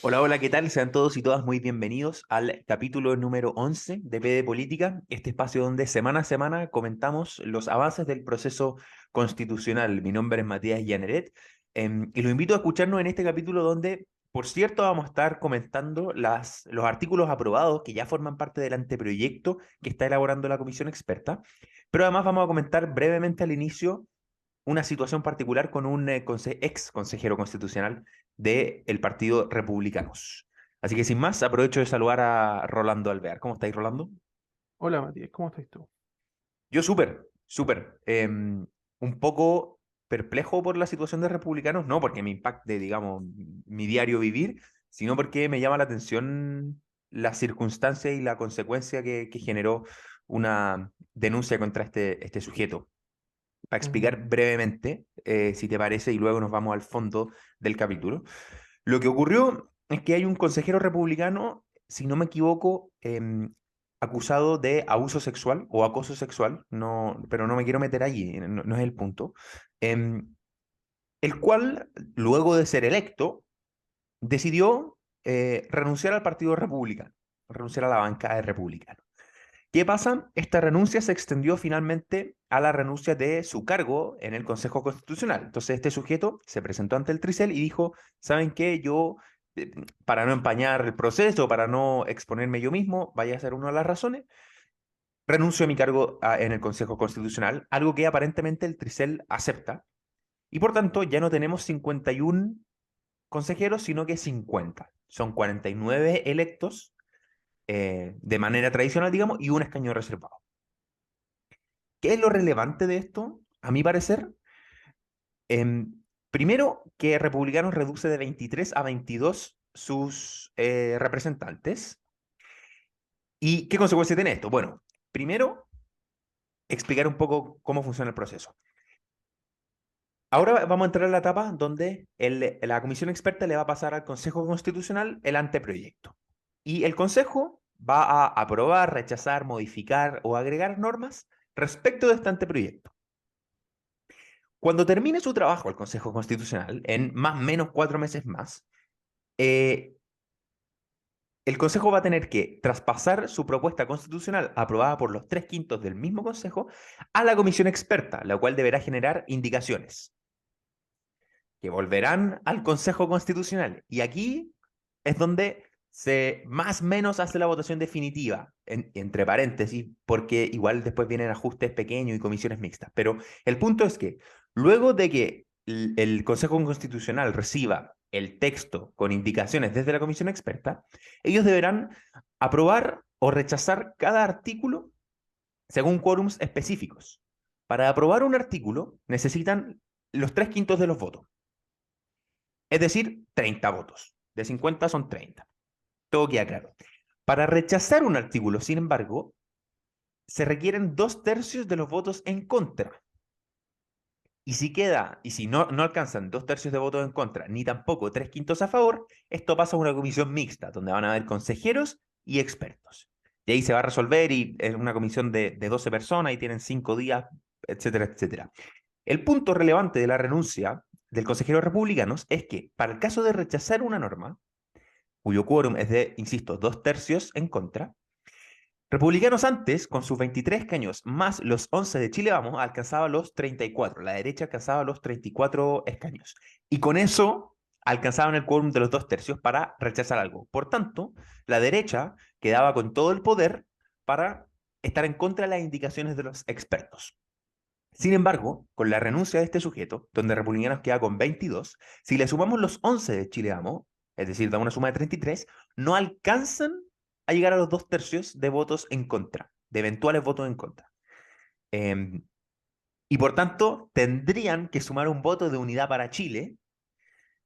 Hola, hola, ¿qué tal? Sean todos y todas muy bienvenidos al capítulo número 11 de P de Política, este espacio donde semana a semana comentamos los avances del proceso constitucional. Mi nombre es Matías Llaneret, y lo invito a escucharnos en este capítulo donde, por cierto, vamos a estar comentando los artículos aprobados que ya forman parte del anteproyecto que está elaborando la comisión experta, pero además vamos a comentar brevemente al inicio una situación particular con un ex consejero constitucional del Partido Republicanos. Así que sin más, aprovecho de saludar a Rolando Alvear. ¿Cómo estáis, Rolando? Hola Matías, ¿cómo estás tú? Yo súper, súper. Un poco perplejo por la situación de Republicanos, no porque me impacte, digamos, mi diario vivir, sino porque me llama la atención la circunstancia y la consecuencia que generó una denuncia contra este sujeto. Para Ujú. explicar brevemente, si te parece, y luego nos vamos al fondo del capítulo. Lo que ocurrió es que hay un consejero republicano, si no me equivoco, acusado de abuso sexual o acoso sexual, no, pero no me quiero meter allí, no, no es el punto, em, el cual, luego de ser electo, decidió renunciar al Partido Republicano, renunciar a la bancada de Republicano. ¿Qué pasa? Esta renuncia se extendió finalmente a la renuncia de su cargo en el Consejo Constitucional. Entonces este sujeto se presentó ante el Tricel y dijo, ¿saben qué? Yo, para no empañar el proceso, para no exponerme yo mismo, vaya a ser una de las razones, renuncio a mi cargo en el Consejo Constitucional, algo que aparentemente el Tricel acepta. Y por tanto ya no tenemos 51 consejeros, sino que 50. Son 49 electos de manera tradicional, digamos, y un escaño reservado. ¿Qué es lo relevante de esto? A mi parecer, primero, que Republicanos reduce de 23 a 22 sus representantes. ¿Y qué consecuencia tiene esto? Bueno, primero, explicar un poco cómo funciona el proceso. Ahora vamos a entrar en la etapa donde la comisión experta le va a pasar al Consejo Constitucional el anteproyecto. Y el Consejo va a aprobar, rechazar, modificar o agregar normas respecto de este anteproyecto. Cuando termine su trabajo el Consejo Constitucional, en más o menos 4 meses más, eh, el Consejo va a tener que traspasar su propuesta constitucional aprobada por los 3/5 del mismo Consejo a la comisión experta, la cual deberá generar indicaciones que volverán al Consejo Constitucional. Y aquí es donde se más o menos hace la votación definitiva, entre paréntesis, porque igual después vienen ajustes pequeños y comisiones mixtas. Pero el punto es que luego de que el Consejo Constitucional reciba el texto con indicaciones desde la comisión experta, ellos deberán aprobar o rechazar cada artículo según quórums específicos. Para aprobar un artículo necesitan los 3/5 de los votos. Es decir, 30 votos. De 50 son 30. Todo queda claro. Para rechazar un artículo, sin embargo, se requieren 2/3 de los votos en contra. Y si no alcanzan 2/3 de votos en contra, ni tampoco 3/5 a favor, esto pasa a una comisión mixta, donde van a haber consejeros y expertos. Y ahí se va a resolver y es una comisión de 12 personas y tienen 5 días, etcétera, etcétera. El punto relevante de la renuncia del consejero republicanos es que, para el caso de rechazar una norma, cuyo quórum es de, insisto, 2/3 en contra. Republicanos antes, con sus 23 escaños más los 11 de Chile Vamos, alcanzaba los 34. La derecha alcanzaba los 34 escaños. Y con eso alcanzaban el quórum de los 2/3 para rechazar algo. Por tanto, la derecha quedaba con todo el poder para estar en contra de las indicaciones de los expertos. Sin embargo, con la renuncia de este sujeto, donde Republicanos queda con 22, si le sumamos los 11 de Chile Vamos, es decir, da una suma de 33, no alcanzan a llegar a los 2/3 de votos en contra, de eventuales votos en contra. Em, y por tanto, tendrían que sumar un voto de unidad para Chile,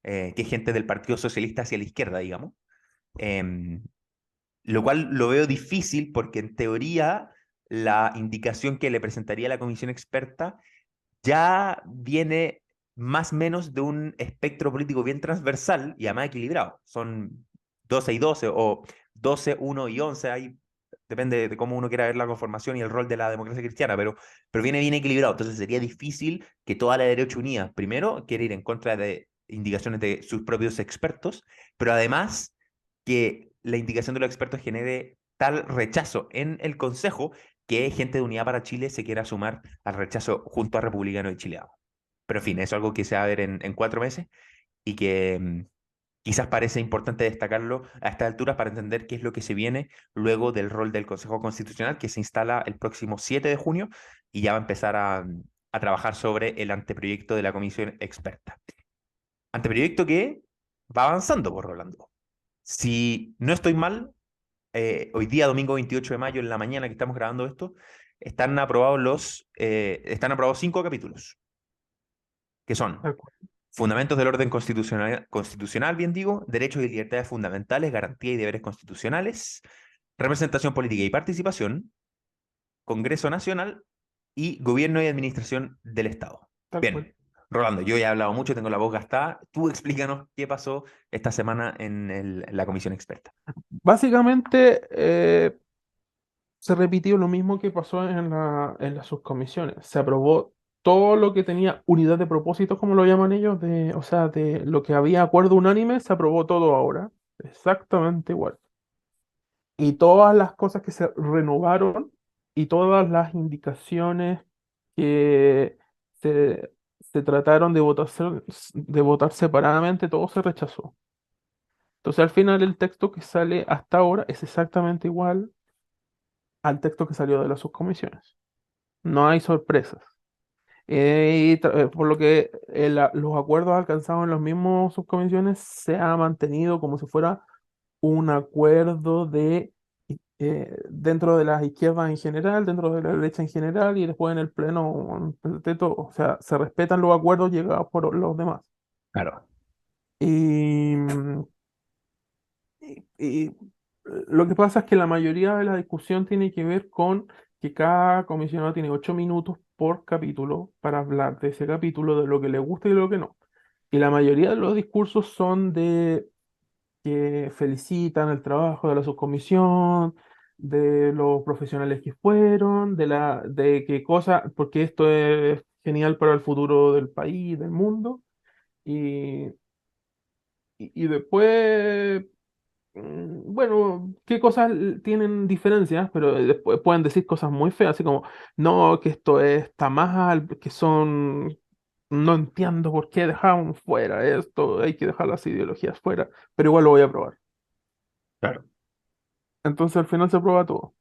que es gente del Partido Socialista hacia la izquierda, digamos, em, lo cual lo veo difícil porque en teoría la indicación que le presentaría la comisión experta ya viene más o menos de un espectro político bien transversal y además equilibrado. Son 12 y 12 o 12, 1 y 11. Ahí depende de cómo uno quiera ver la conformación y el rol de la democracia cristiana, pero viene bien equilibrado. Entonces sería difícil que toda la derecha unida, primero, quiera ir en contra de indicaciones de sus propios expertos, pero además que la indicación de los expertos genere tal rechazo en el Consejo que gente de Unidad para Chile se quiera sumar al rechazo junto a Republicanos y Chileanos. Pero en fin, eso es algo que se va a ver en 4 meses y que quizás parece importante destacarlo a estas alturas para entender qué es lo que se viene luego del rol del Consejo Constitucional que se instala el próximo 7 de junio y ya va a empezar a trabajar sobre el anteproyecto de la comisión experta. Anteproyecto que va avanzando, por Rolando. Si no estoy mal, hoy día, domingo 28 de mayo, en la mañana que estamos grabando esto, están aprobados 5 capítulos, que son Tal cual. fundamentos del orden constitucional, bien digo, derechos y libertades fundamentales, garantía y deberes constitucionales, representación política y participación, Congreso Nacional y gobierno y administración del Estado. Tal cual. Bien, Rolando, yo ya he hablado mucho, tengo la voz gastada. Tú explícanos qué pasó esta semana en la comisión experta. Básicamente, se repitió lo mismo que pasó en las subcomisiones. Se aprobó todo lo que tenía unidad de propósitos, como lo llaman ellos, o sea, de lo que había acuerdo unánime, se aprobó todo ahora. Exactamente igual. Y todas las cosas que se renovaron y todas las indicaciones que se, se trataron de votar separadamente, todo se rechazó. Entonces, al final, el texto que sale hasta ahora es exactamente igual al texto que salió de las subcomisiones. No hay sorpresas. Por lo que los acuerdos alcanzados en las mismas subcomisiones se ha mantenido como si fuera un acuerdo dentro de las izquierdas en general, dentro de la derecha en general y después en el pleno de todo. O sea, se respetan los acuerdos llegados por los demás. Claro. Y, y lo que pasa es que la mayoría de la discusión tiene que ver con que cada comisionado tiene 8 minutos por capítulo para hablar de ese capítulo, de lo que le gusta y de lo que no. Y la mayoría de los discursos son de que felicitan el trabajo de la subcomisión, de los profesionales que fueron, de qué cosa, porque esto es genial para el futuro del país, del mundo. Y, y después, bueno, qué cosas tienen diferencias, pero después pueden decir cosas muy feas, así como, no, que esto está mal, que son, no entiendo por qué dejaron fuera esto, hay que dejar las ideologías fuera, pero igual lo voy a probar. Claro. Entonces al final se aprueba todo.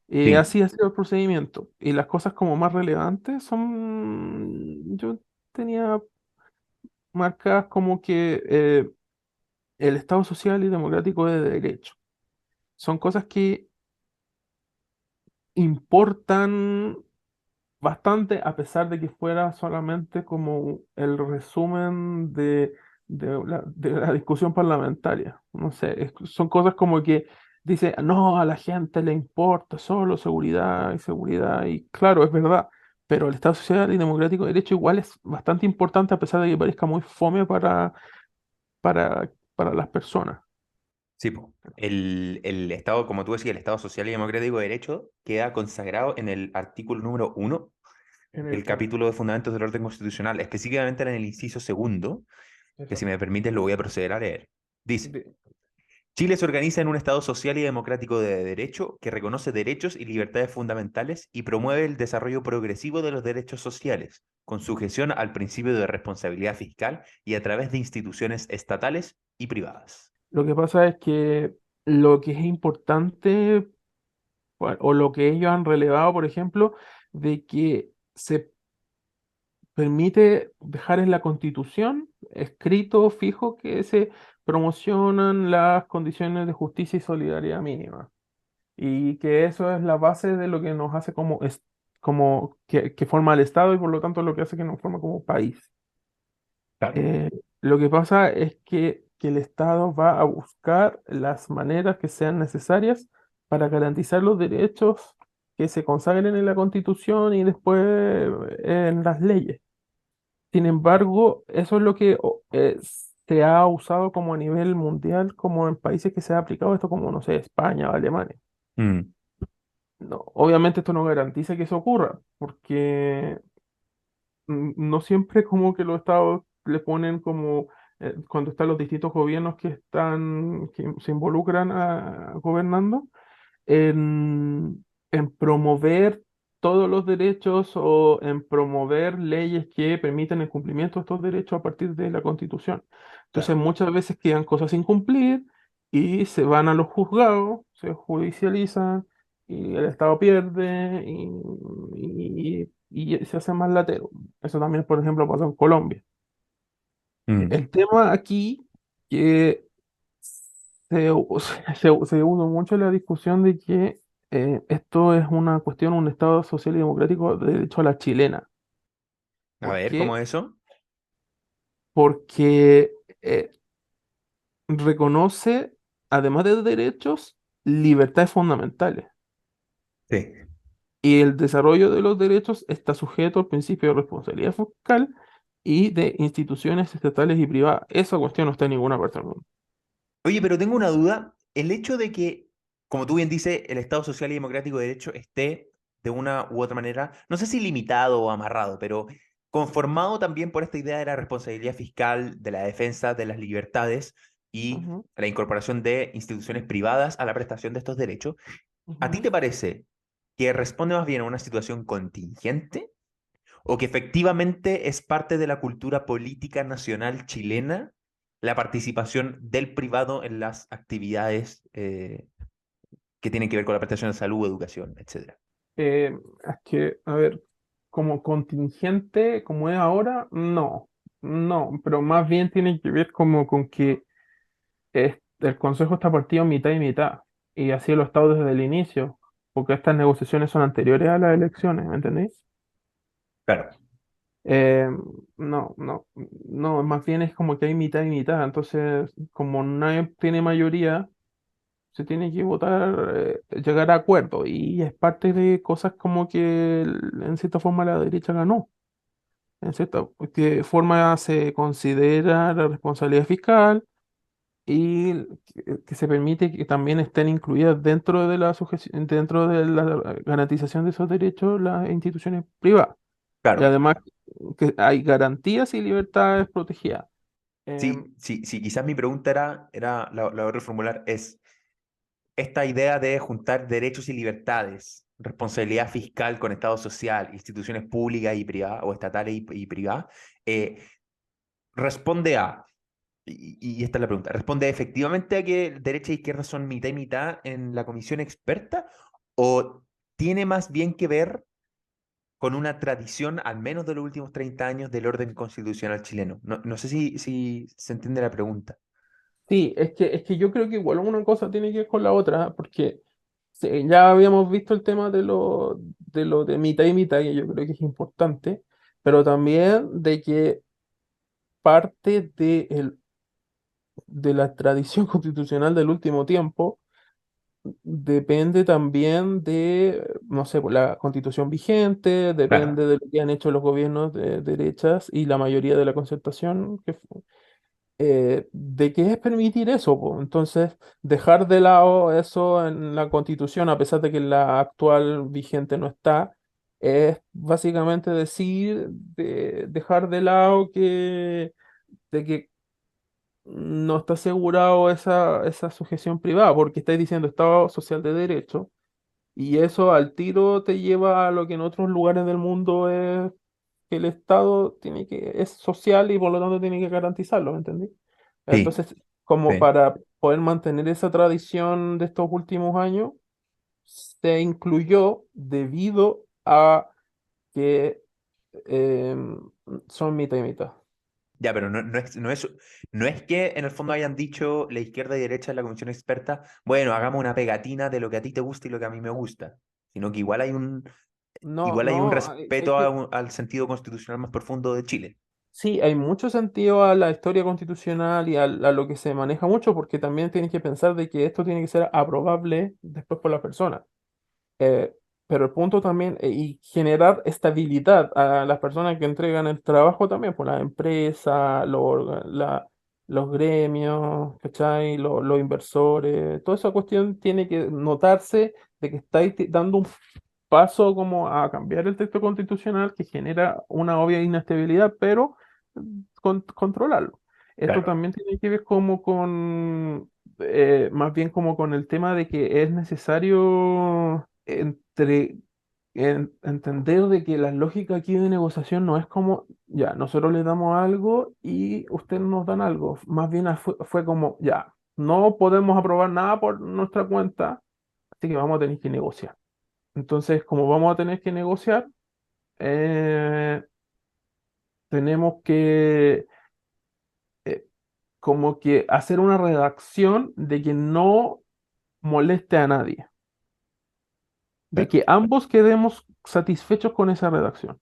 Y Sí, así ha sido el procedimiento. Y las cosas como más relevantes son, yo tenía marcadas como que el Estado social y democrático es de derecho. Son cosas que importan bastante a pesar de que fuera solamente como el resumen de la discusión parlamentaria. No sé, son cosas como que dice, no, a la gente le importa solo seguridad, y claro, es verdad, pero el Estado social y democrático de derecho igual es bastante importante a pesar de que parezca muy fome para las personas. sí, po. El Estado, como tú decías, el Estado social y democrático de derecho queda consagrado en el artículo número 1 En del el uno. capítulo de Fundamentos del Orden Constitucional, específicamente en el inciso segundo, que si Exacto. me permites lo voy a proceder a leer. Dice, De- Chile se organiza en un Estado social y democrático de derecho que reconoce derechos y libertades fundamentales y promueve el desarrollo progresivo de los derechos sociales, con sujeción al principio de responsabilidad fiscal y a través de instituciones estatales y privadas. Lo que pasa es que lo que es importante o lo que ellos han relevado, por ejemplo, de que se permite dejar en la Constitución escrito, fijo, que se promocionan las condiciones de justicia y solidaridad mínima. Y que eso es la base de lo que nos hace como que forma el Estado y por lo tanto lo que hace que nos forma como país. Claro. Lo que pasa es que el Estado va a buscar las maneras que sean necesarias para garantizar los derechos que se consagren en la Constitución y después en las leyes. Sin embargo, eso es lo que se ha usado como a nivel mundial, como en países que se ha aplicado esto, como, no sé, España o Alemania. Mm, No, obviamente esto no garantiza que eso ocurra, porque no siempre como que los estados le ponen como cuando están los distintos gobiernos que se involucran gobernando en promover todos los derechos o en promover leyes que permiten el cumplimiento de estos derechos a partir de la Constitución. Entonces, Claro. muchas veces quedan cosas sin cumplir y se van a los juzgados, se judicializan y el Estado pierde y se hace más latero. Eso también, por ejemplo, pasó en Colombia. Mm. El tema aquí que se usa mucho la discusión de que esto es una cuestión, un Estado social y democrático de derecho a la chilena. A ¿Por ver, qué? ¿cómo es eso? Porque eh, reconoce, además de derechos, libertades fundamentales. Sí. Y el desarrollo de los derechos está sujeto al principio de responsabilidad fiscal y de instituciones estatales y privadas. Esa cuestión no está en ninguna parte del mundo. Oye, pero tengo una duda. El hecho de que, como tú bien dices, el Estado Social y Democrático de Derecho esté de una u otra manera, no sé si limitado o amarrado, pero conformado también por esta idea de la responsabilidad fiscal, de la defensa de las libertades y Ujú, la incorporación de instituciones privadas a la prestación de estos derechos, ¿a ti ujú. te parece que responde más bien a una situación contingente o que efectivamente es parte de la cultura política nacional chilena la participación del privado en las actividades que tienen que ver con la prestación de salud, educación, etcétera? Es que, a ver, como contingente, como es ahora, no, no, pero más bien tiene que ver como con que el Consejo está partido mitad y mitad, y así lo ha estado desde el inicio, porque estas negociaciones son anteriores a las elecciones, ¿me entendéis? Claro, Eh, no, no, no, más bien es como que hay mitad y mitad, entonces como nadie tiene mayoría, se tiene que votar, llegar a acuerdo, y es parte de cosas como que en cierta forma la derecha ganó. En cierta forma se considera la responsabilidad fiscal y que se permite que también estén incluidas dentro de dentro de la garantización de esos derechos las instituciones privadas. Y claro. además que hay garantías y libertades protegidas. Em, Sí, sí, sí, quizás mi pregunta la voy a reformular, es esta idea de juntar derechos y libertades, responsabilidad fiscal con Estado social, instituciones públicas y privadas, o estatales y privadas, eh, responde a, y esta es la pregunta, ¿responde efectivamente a que derecha e izquierda son mitad y mitad en la comisión experta? ¿O tiene más bien que ver con una tradición, al menos de los últimos 30 años, del orden constitucional chileno? No, no sé si se entiende la pregunta. sí, es que yo creo que igual una cosa tiene que ver con la otra, porque sí, ya habíamos visto el tema de lo de mitad y mitad, que yo creo que es importante, pero también de que parte de la tradición constitucional del último tiempo depende también de, no sé, pues, la constitución vigente, Claro, depende de lo que han hecho los gobiernos de derechas y la mayoría de la concertación, de qué es permitir eso, po. Entonces, dejar de lado eso en la constitución, a pesar de que la actual vigente no está, es básicamente decir, dejar de lado de que no está asegurado esa sujeción privada, porque estáis diciendo Estado social de derecho, y eso al tiro te lleva a lo que en otros lugares del mundo es que el Estado es social y por lo tanto tiene que garantizarlo, ¿me entendí? sí, Entonces, como sí. para poder mantener esa tradición de estos últimos años, se incluyó debido a que son mitad y mitad. Ya, pero no es que en el fondo hayan dicho la izquierda y derecha en la comisión experta, bueno, hagamos una pegatina de lo que a ti te gusta y lo que a mí me gusta, sino que No, igual hay un no, respeto al sentido constitucional más profundo de Chile. sí, hay mucho sentido a la historia constitucional y a lo que se maneja mucho, porque también tienes que pensar de que esto tiene que ser aprobable después por la persona. Eh, pero el punto también, y generar estabilidad a las personas que entregan el trabajo también, por la empresa, los gremios, ¿cachai? Los inversores, toda esa cuestión tiene que notarse de que estáis dando un paso como a cambiar el texto constitucional que genera una obvia inestabilidad, pero controlarlo. Esto Claro, también tiene que ver como con, más bien como con el tema de que es necesario entender de que la lógica aquí de negociación no es como, ya, nosotros le damos algo y ustedes nos dan algo. Más bien fue como, ya, no podemos aprobar nada por nuestra cuenta, así que vamos a tener que negociar. Entonces, como vamos a tener que negociar, eh, tenemos que eh, como que hacer una redacción de que no moleste a nadie, de claro, que ambos quedemos satisfechos con esa redacción,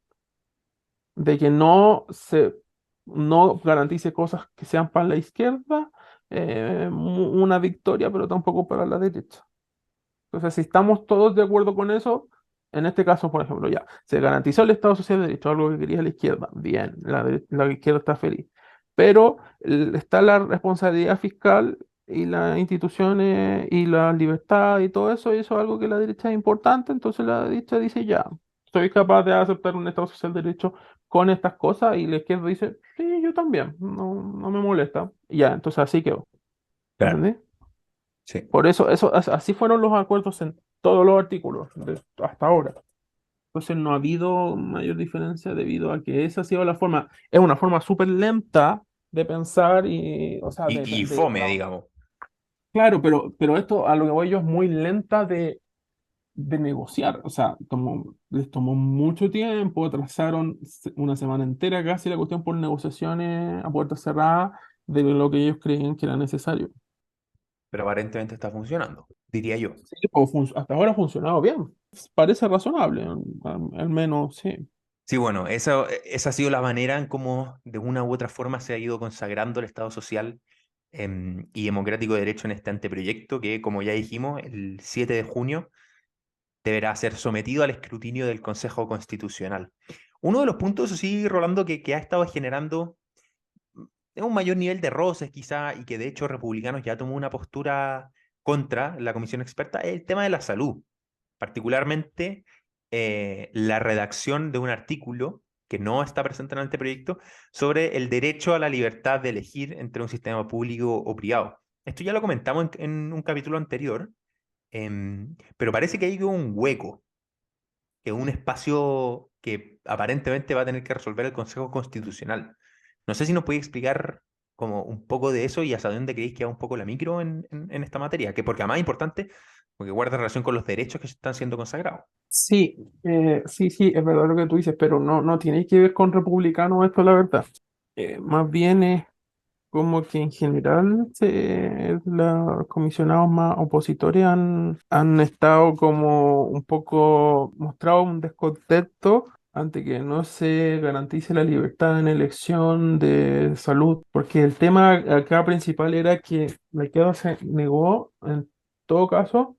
de que no garantice cosas que sean para la izquierda, una victoria, pero tampoco para la derecha. Entonces, si estamos todos de acuerdo con eso, en este caso, por ejemplo, ya, se garantizó el Estado Social de Derecho, algo que quería la izquierda, bien, la izquierda está feliz. Pero está la responsabilidad fiscal y las instituciones y la libertad y eso es algo que la derecha es importante, entonces la derecha dice ya, soy capaz de aceptar un Estado Social de Derecho con estas cosas y la izquierda dice, sí, yo también, no me molesta. Y ya, entonces así quedó, claro, ¿entendés? sí. Por eso, así fueron los acuerdos en todos los artículos hasta ahora. Entonces no ha habido mayor diferencia debido a que esa ha sido la forma. Es una forma súper lenta de pensar y, o sea, Y fome, digamos. claro, pero esto a lo que voy yo es muy lenta de negociar. O sea, les tomó mucho tiempo, atrasaron una semana entera casi la cuestión por negociaciones a puertas cerradas de lo que ellos creían que era necesario. Pero aparentemente está funcionando, diría yo. Sí, pues, hasta ahora ha funcionado bien. Parece razonable, al menos, sí. Sí, bueno, esa ha sido la manera en cómo de una u otra forma se ha ido consagrando el Estado social y democrático de derecho en este anteproyecto que, como ya dijimos, el 7 de junio deberá ser sometido al escrutinio del Consejo Constitucional. Uno de los puntos, eso sí, Rolando, que ha estado generando un mayor nivel de roces quizá y que de hecho republicanos ya tomó una postura contra la comisión experta es el tema de la salud, particularmente la redacción de un artículo que no está presente en el anteproyecto sobre el derecho a la libertad de elegir entre un sistema público o privado. Esto ya lo comentamos en un capítulo anterior, pero parece que hay un hueco, que un espacio que aparentemente va a tener que resolver el Consejo Constitucional. No sé si nos puede explicar como un poco de eso y hasta dónde creéis que va un poco la micro en esta materia, que porque además es importante, porque guarda relación con los derechos que están siendo consagrados. Sí, sí, es verdad lo que tú dices, pero no tiene que ver con republicanos esto, la verdad. Más bien es como que en general los comisionados más opositores han estado como un poco mostrado un descontento ante que no se garantice la libertad en elección de salud, porque el tema acá principal era que la izquierda se negó en todo caso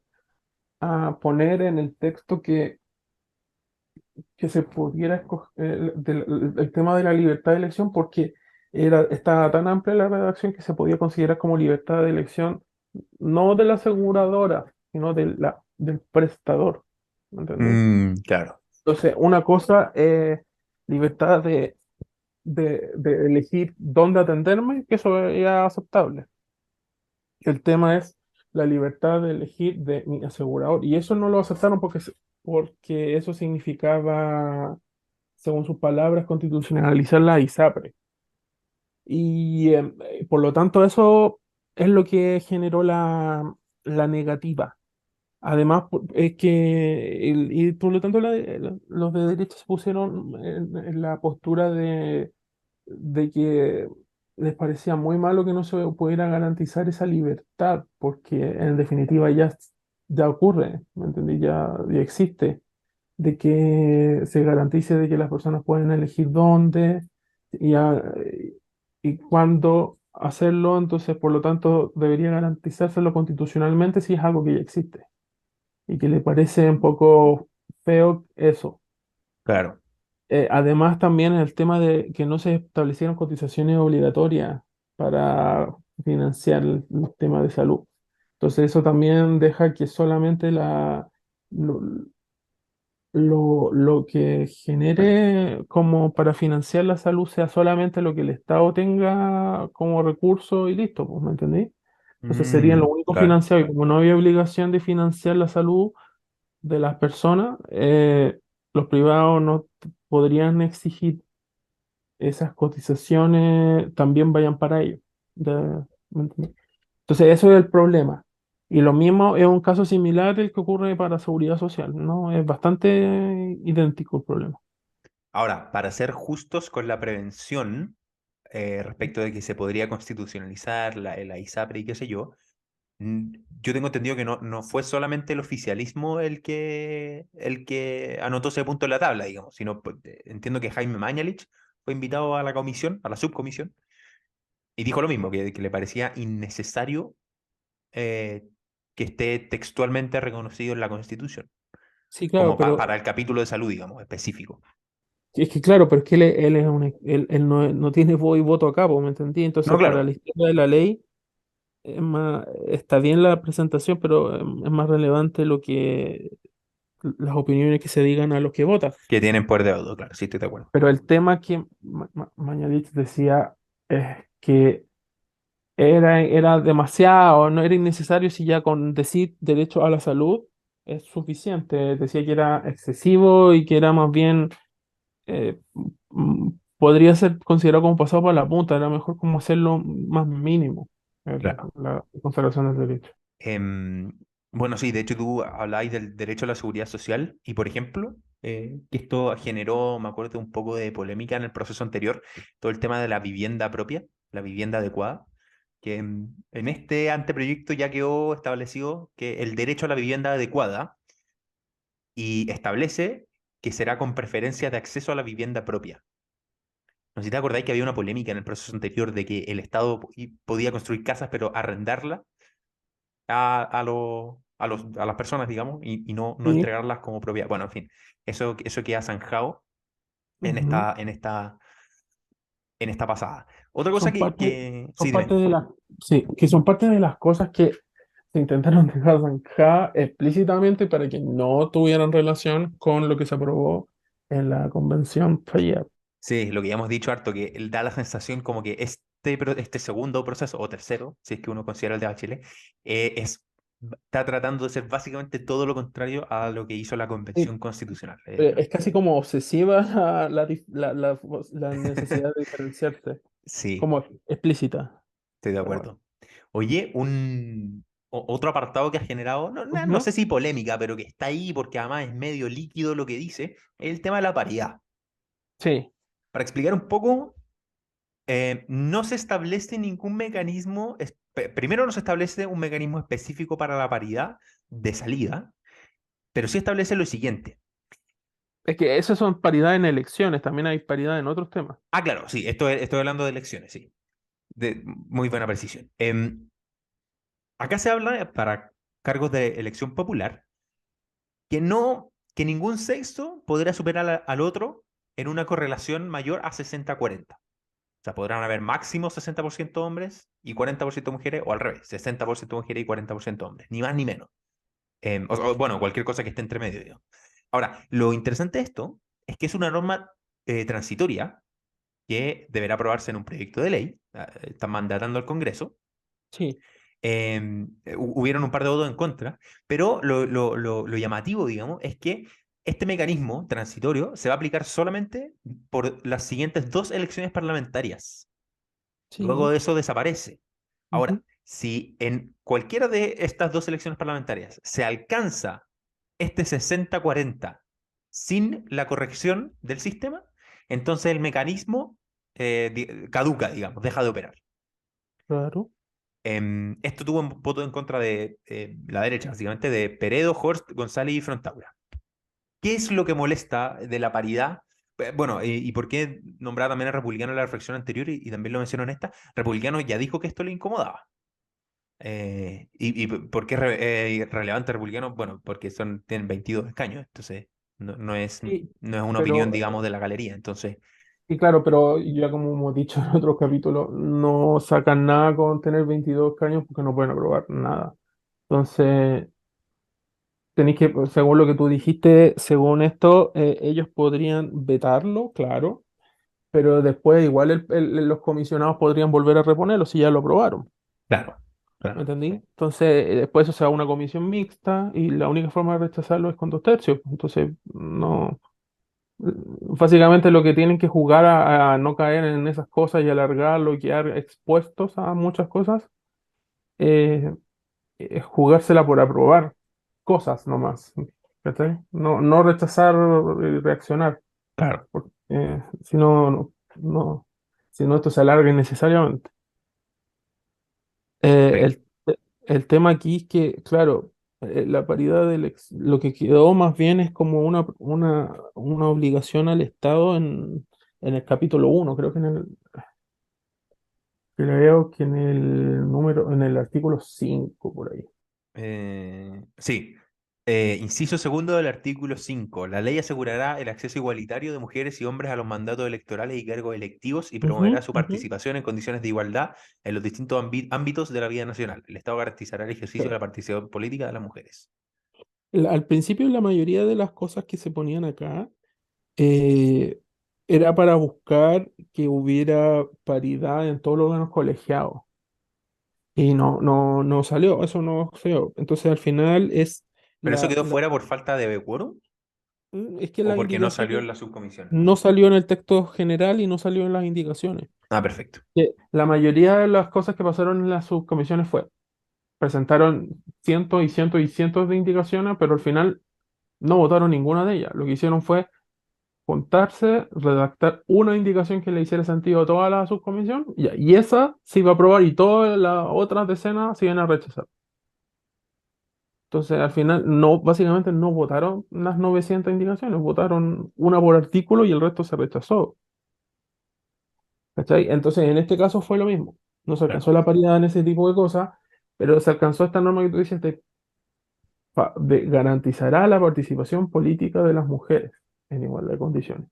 a poner en el texto que se pudiera escoger el tema de la libertad de elección porque estaba tan amplia la redacción que se podía considerar como libertad de elección no de la aseguradora, sino del prestador. ¿Me entendés? Claro, Entonces, una cosa es libertad de elegir dónde atenderme, que eso es aceptable. El tema es la libertad de elegir de mi asegurador. Y eso no lo aceptaron porque eso significaba, según sus palabras, constitucionalizar la ISAPRE. Y por lo tanto eso es lo que generó la negativa. Además, es que, y por lo tanto los de derecha se pusieron en la postura de que les parecía muy malo que no se pudiera garantizar esa libertad, porque en definitiva ya ocurre, ¿me entendí? Ya existe, de que se garantice de que las personas pueden elegir dónde y, y cuándo hacerlo, entonces por lo tanto debería garantizárselo constitucionalmente si es algo que ya existe y que le parece un poco feo eso. claro. Además, también el tema de que no se establecieron cotizaciones obligatorias para financiar el tema de salud. Entonces, eso también deja que solamente lo- lo que genere como para financiar la salud sea solamente lo que el Estado tenga como recurso y listo, pues, ¿me entendí? Entonces sería lo único Claro. financiado y como no había obligación de financiar la salud de las personas, los privados no podrían exigir esas cotizaciones también vayan para ellos. ¿Me entendí? Entonces eso es el problema. Y lo mismo es un caso similar el que ocurre para seguridad social, ¿no? Es bastante idéntico el problema. Ahora, para ser justos con la prevención, respecto de que se podría constitucionalizar la ISAPRE y qué sé yo, yo tengo entendido que no fue solamente el oficialismo el que anotó ese punto en la tabla, digamos, sino pues, entiendo que Jaime Mañalich fue invitado a la comisión, a la subcomisión, y dijo lo mismo, que le parecía innecesario eh, que esté textualmente reconocido en la Constitución, Sí, claro, como pero para el capítulo de salud, digamos, específico. es que claro, pero es que él es él no tiene voz y voto a cabo, ¿me entendí? No, Entonces, para claro, la historia de la ley, es más, está bien la presentación, pero es más relevante lo que las opiniones que se digan a los que votan. que tienen poder de auto, claro, sí estoy de acuerdo. Pero el tema que Mañalich decía es que era demasiado, no era innecesario si ya con decir derecho a la salud es suficiente. Decía que era excesivo y que era más bien, podría ser considerado como pasado por la punta, era mejor como hacerlo más mínimo, Claro. la conservación del derecho. Em, bueno, sí, de hecho tú hablabas del derecho a la seguridad social y, por ejemplo, que esto generó, me acuerdo, un poco de polémica en el proceso anterior, todo el tema de la vivienda propia, la vivienda adecuada, que en este anteproyecto ya quedó establecido que el derecho a la vivienda adecuada y establece que será con preferencia de acceso a la vivienda propia. No sé si te acordáis que había una polémica en el proceso anterior de que el Estado podía construir casas, pero arrendarlas a las personas, digamos, y no Sí. entregarlas como propiedad. Bueno, en fin, eso queda zanjado en Ujú. esta pasada. Otra cosa Son que, parte, que... son Sí, parte dime. de las, sí, que son parte de las cosas que se intentaron dejar zanjadas explícitamente para que no tuvieran relación con lo que se aprobó en la convención fallida. Sí, lo que ya hemos dicho harto, que él da la sensación como que este segundo proceso, o tercero, si es que uno considera el de Bachelet, está tratando de ser básicamente todo lo contrario a lo que hizo la Sí, Convención Constitucional. es casi como obsesiva la necesidad de diferenciarse, Sí, como explícita. estoy de Pero bueno. acuerdo. Oye, otro apartado que ha generado, no Ujú. sé si polémica, pero que está ahí porque además es medio líquido lo que dice, es el tema de la paridad. Sí, Para explicar un poco, no se establece ningún mecanismo, primero no se establece un mecanismo específico para la paridad de salida, pero sí establece lo siguiente. es que esas son paridad en elecciones, también hay paridad en otros temas. Ah, claro, sí, estoy hablando de elecciones, sí. Muy buena precisión. Acá se habla para cargos de elección popular que ningún sexo podrá superar al otro en una correlación mayor a 60-40. O sea, podrán haber máximo 60% hombres y 40% mujeres, o al revés, 60% mujeres y 40% hombres, ni más ni menos. Bueno, cualquier cosa que esté entre medio, digo. Ahora, lo interesante de esto es que es una norma transitoria que deberá aprobarse en un proyecto de ley, está mandatando al Congreso. Sí, Hubieron un par de votos en contra, pero lo llamativo, digamos, es que este mecanismo transitorio se va a aplicar solamente por las siguientes dos elecciones parlamentarias. Luego sí. de eso desaparece. Ujú. Ahora, si en cualquiera de estas dos elecciones parlamentarias se alcanza este 60-40 sin la corrección del sistema, entonces el mecanismo caduca, digamos, deja de operar. Claro. Esto tuvo un voto en contra de la derecha, básicamente, de Peredo, Horst, González y Frontaura. ¿Qué es lo que molesta de la paridad? Bueno, y por qué nombrar también a Republicano en la reflexión anterior y también lo mencionó en esta? Republicano ya dijo que esto le incomodaba. ¿Y por qué es relevante Republicano? Bueno, porque tienen 22 escaños, entonces no es, Sí, no es una opinión, pero digamos, de la galería. Entonces, y claro, pero ya como hemos dicho en otros capítulos, no sacan nada con tener 22 años porque no pueden aprobar nada. Entonces, tenéis que, según lo que tú dijiste, según esto, ellos podrían vetarlo, claro, pero después igual los comisionados podrían volver a reponerlo si ya lo aprobaron. Claro, ¿Me claro, entendí? Entonces, después eso se va a una comisión mixta y la única forma de rechazarlo es con 2/3. Entonces, no. Básicamente lo que tienen que jugar a no caer en esas cosas y alargarlo y quedar expuestos a muchas cosas, eh, es jugársela por aprobar cosas nomás. ¿Cachai? No, no rechazar y reaccionar, claro. porque si no, si no esto se alarga innecesariamente. Sí. El tema aquí es que, claro, la paridad lo que quedó más bien es como una obligación al Estado en el capítulo 1 creo creo que en el artículo 5 por ahí. Sí. Inciso segundo del artículo 5. La ley asegurará el acceso igualitario de mujeres y hombres a los mandatos electorales y cargos electivos y promoverá Ujú, su ujú. participación en condiciones de igualdad en los distintos ámbitos de la vida nacional. El Estado garantizará el ejercicio de Sí. la participación política de las mujeres. Al principio la mayoría de las cosas que se ponían acá eh, era para buscar que hubiera paridad en todos los órganos colegiados. Y no salió, eso no salió. Entonces al final es ¿Pero eso la, quedó la- fuera por falta de quórum es que o las porque no salió en indicaciones la subcomisión? no salió en el texto general y no salió en las indicaciones. Ah, perfecto. Que la mayoría de las cosas que pasaron en las subcomisiones presentaron cientos y cientos y cientos de indicaciones, pero al final no votaron ninguna de ellas. Lo que hicieron fue juntarse, redactar una indicación que le hiciera sentido a toda la subcomisión, y esa se iba a aprobar y todas las otras decenas se iban a rechazar. Entonces, al final, no, básicamente no votaron las 900 indicaciones, votaron una por artículo y el resto se rechazó. ¿Cachai? Entonces, en este caso fue lo mismo. No se Claro. alcanzó la paridad en ese tipo de cosas, pero se alcanzó esta norma que tú dices de garantizará la participación política de las mujeres en igualdad de condiciones.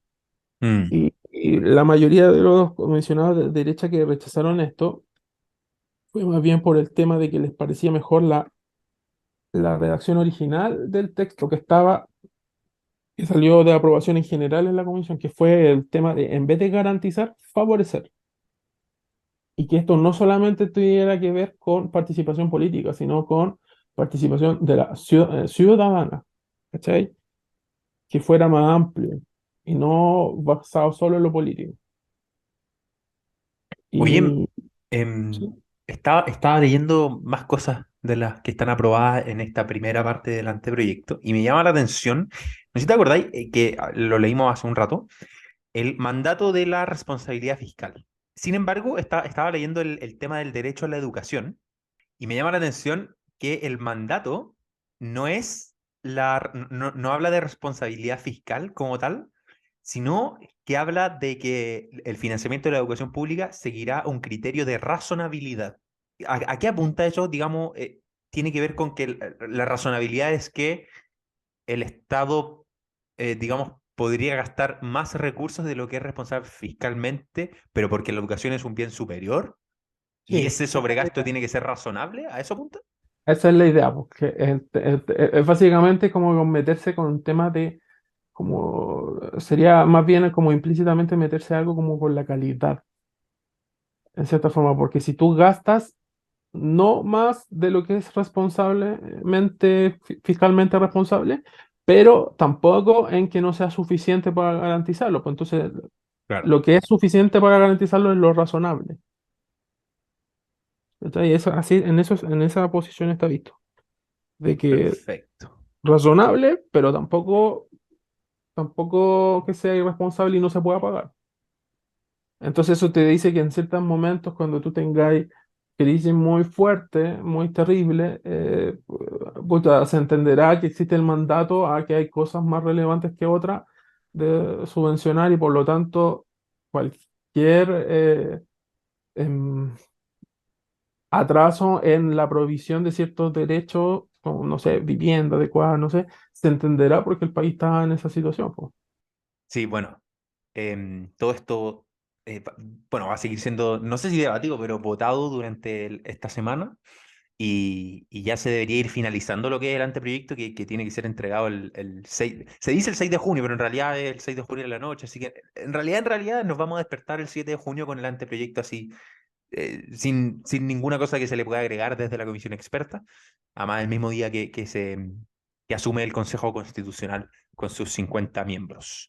Mm, Y la mayoría de los mencionados de derecha que rechazaron esto fue más bien por el tema de que les parecía mejor la redacción original del texto que salió de aprobación en general en la comisión, que fue el tema de, en vez de garantizar, favorecer. Y que esto no solamente tuviera que ver con participación política, sino con participación de la ciudadana, ¿cachai? Que fuera más amplio y no basado solo en lo político. Oye, Y em, sí. estaba leyendo más cosas de las que están aprobadas en esta primera parte del anteproyecto y me llama la atención, no sé si te acordáis, que lo leímos hace un rato, el mandato de la responsabilidad fiscal. Sin embargo, estaba leyendo el tema del derecho a la educación y me llama la atención que el mandato no es no habla de responsabilidad fiscal como tal, sino que habla de que el financiamiento de la educación pública seguirá un criterio de razonabilidad. ¿A qué apunta eso? Digamos, tiene que ver con que la razonabilidad es que el Estado, digamos, podría gastar más recursos de lo que es responsable fiscalmente, pero porque la educación es un bien superior y Sí, ese sobregasto tiene que ser razonable. ¿A eso apunta? esa es la idea, porque es básicamente como meterse con temas de, como, sería más bien como implícitamente meterse algo como con la calidad, en cierta forma, porque si tú gastas no más de lo que es responsablemente, fiscalmente responsable, pero tampoco en que no sea suficiente para garantizarlo, pues entonces Claro. lo que es suficiente para garantizarlo es lo razonable. ¿Cachai? Eso, así, en esa posición está visto, de que Perfecto. razonable, pero tampoco que sea irresponsable y no se pueda pagar. Entonces eso te dice que en ciertos momentos cuando tú tengáis crisis muy fuerte, muy terrible, puta, se entenderá que existe el mandato a que hay cosas más relevantes que otras de subvencionar y por lo tanto cualquier em, atraso en la provisión de ciertos derechos, como no sé, vivienda adecuada, no sé, se entenderá porque el país está en esa situación, po. Sí, bueno, todo esto, bueno, va a seguir siendo, no sé si debatido, pero votado durante esta semana. y ya se debería ir finalizando lo que es el anteproyecto, que tiene que ser entregado el 6, se dice el 6 de junio, pero en realidad es el 6 de junio de la noche, así que en realidad nos vamos a despertar el 7 de junio con el anteproyecto así, sin ninguna cosa que se le pueda agregar desde la comisión experta, además el mismo día que asume el Consejo Constitucional con sus 50 miembros.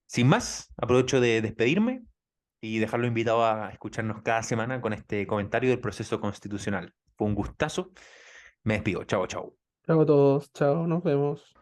Sin más, aprovecho de despedirme y dejarlo invitado a escucharnos cada semana con este comentario del proceso constitucional. Fue un gustazo. Me despido. Chao, chao. Chao a todos, chao, nos vemos.